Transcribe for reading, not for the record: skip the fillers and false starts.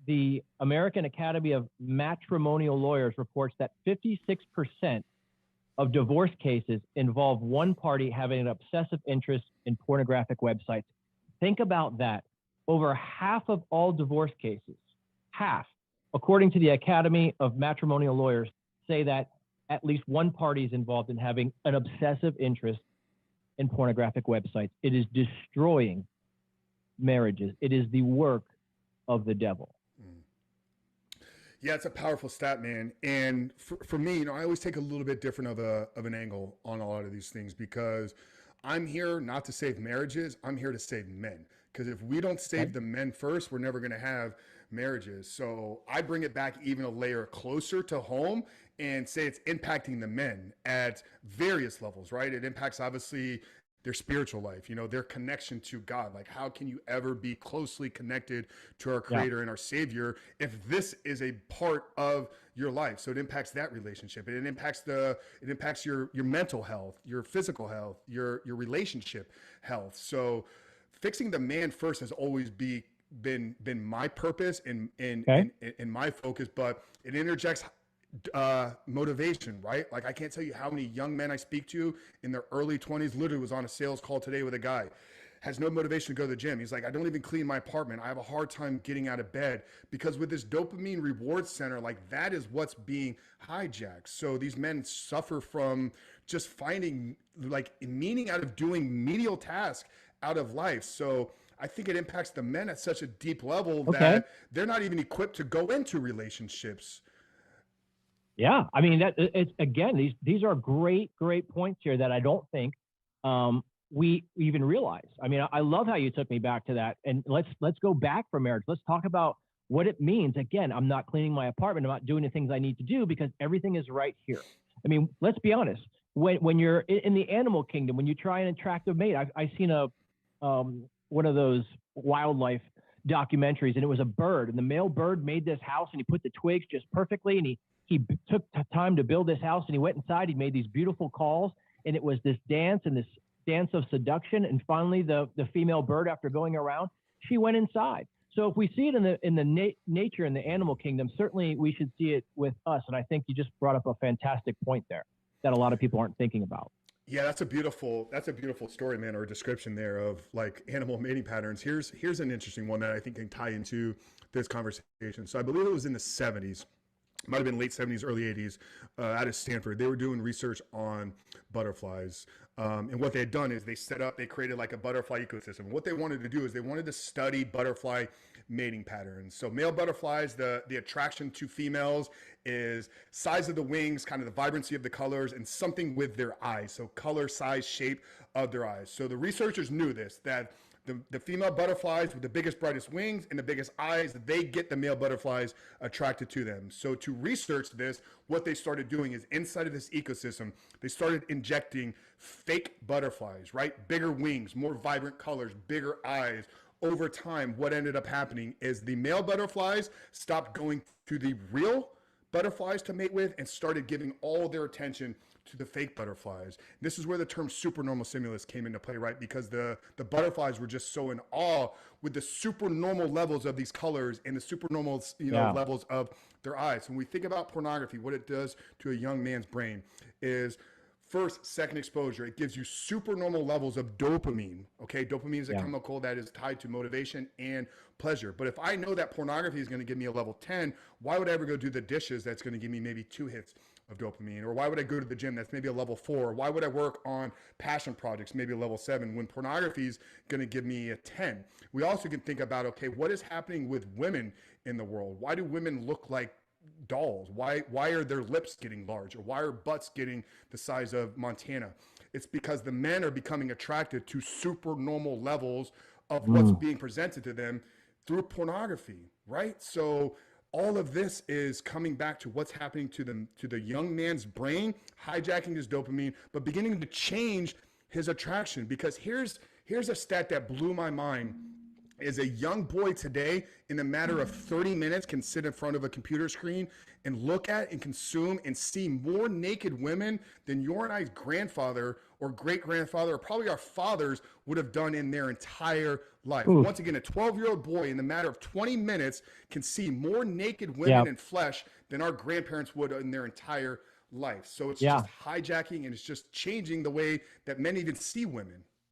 the American Academy of Matrimonial Lawyers reports that 56% of divorce cases involve one party having an obsessive interest in pornographic websites. Think about that. Over half of all divorce cases, half, according to the Academy of Matrimonial Lawyers, say that at least one party is involved in having an obsessive interest in pornographic websites. It is destroying marriages. It is the work of the devil. Yeah, it's a powerful stat, man. And for me, I always take a little bit different of an angle on a lot of these things, because I'm here not to save marriages. I'm here to save men. Because if we don't save the men first, we're never going to have marriages. So I bring it back even a layer closer to home and say it's impacting the men at various levels, right? It impacts, obviously, their spiritual life, their connection to God. Like, how can you ever be closely connected to our Creator and our Savior if this is a part of your life? So it impacts that relationship. It impacts your mental health, your physical health, your relationship health. So fixing the man first has always been my purpose and my focus, but it interjects motivation, right? Like, I can't tell you how many young men I speak to in their early 20s. Literally was on a sales call today with a guy, has no motivation to go to the gym. He's like, I don't even clean my apartment. I have a hard time getting out of bed, because with this dopamine reward center, like, that is what's being hijacked. So these men suffer from just finding like meaning out of doing menial tasks out of life. So I think it impacts the men at such a deep level that they're not even equipped to go into relationships. Yeah, I mean, it's again, these are great points here that I don't think we even realize. I mean, I love how you took me back to that, and let's go back for marriage. Let's talk about what it means. Again, I'm not cleaning my apartment. I'm not doing the things I need to do because everything is right here. I mean, let's be honest. When you're in the animal kingdom, when you try and attract a mate, I've seen one of those wildlife documentaries, and it was a bird, and the male bird made this house, and he put the twigs just perfectly, and he took time to build this house, and he went inside. He made these beautiful calls, and it was this dance of seduction. And finally, the female bird, after going around, she went inside. So if we see it in the nature in the animal kingdom, certainly we should see it with us. And I think you just brought up a fantastic point there that a lot of people aren't thinking about. Yeah, that's a beautiful story, man, or a description there of like animal mating patterns. Here's an interesting one that I think can tie into this conversation. So I believe it was in the 70s. Might have been late 70s, early 80s, out of Stanford. They were doing research on butterflies. And what they had done is they created like a butterfly ecosystem. What they wanted to do is they wanted to study butterfly mating patterns. So male butterflies, the attraction to females is size of the wings, kind of the vibrancy of the colors, and something with their eyes. So color, size, shape of their eyes. So the researchers knew this, that the female butterflies with the biggest, brightest wings and the biggest eyes, they get the male butterflies attracted to them. So to research this, what they started doing is inside of this ecosystem, they started injecting fake butterflies, right? Bigger wings, more vibrant colors, bigger eyes. Over time, what ended up happening is the male butterflies stopped going to the real butterflies to mate with and started giving all their attention to the fake butterflies. This is where the term supernormal stimulus came into play, right? Because the butterflies were just so in awe with the supernormal levels of these colors and the supernormal levels of their eyes. When we think about pornography, what it does to a young man's brain is first, second exposure, it gives you supernormal levels of dopamine. Okay, dopamine is a chemical that is tied to motivation and pleasure. But if I know that pornography is going to give me a level 10, why would I ever go do the dishes that's going to give me maybe 2 hits of dopamine? Or why would I go to the gym that's maybe a level 4? Why would I work on passion projects, maybe a level 7, when pornography is going to give me a 10? We also can think about, okay, what is happening with women in the world? Why do women look like dolls? Why are their lips getting large? Or why are butts getting the size of Montana? It's because the men are becoming attracted to supernormal levels of what's being presented to them through pornography, right? So all of this is coming back to what's happening to the young man's brain, hijacking his dopamine, but beginning to change his attraction. Because here's a stat that blew my mind is a young boy today in a matter of 30 minutes can sit in front of a computer screen and look at and consume and see more naked women than your and I's grandfather or great grandfather or probably our fathers would have done in their entire life. Oof. Once again, a 12-year-old boy in the matter of 20 minutes can see more naked women Yeah. and flesh than our grandparents would in their entire life. So it's Yeah. just hijacking, and it's just changing the way that men even see women.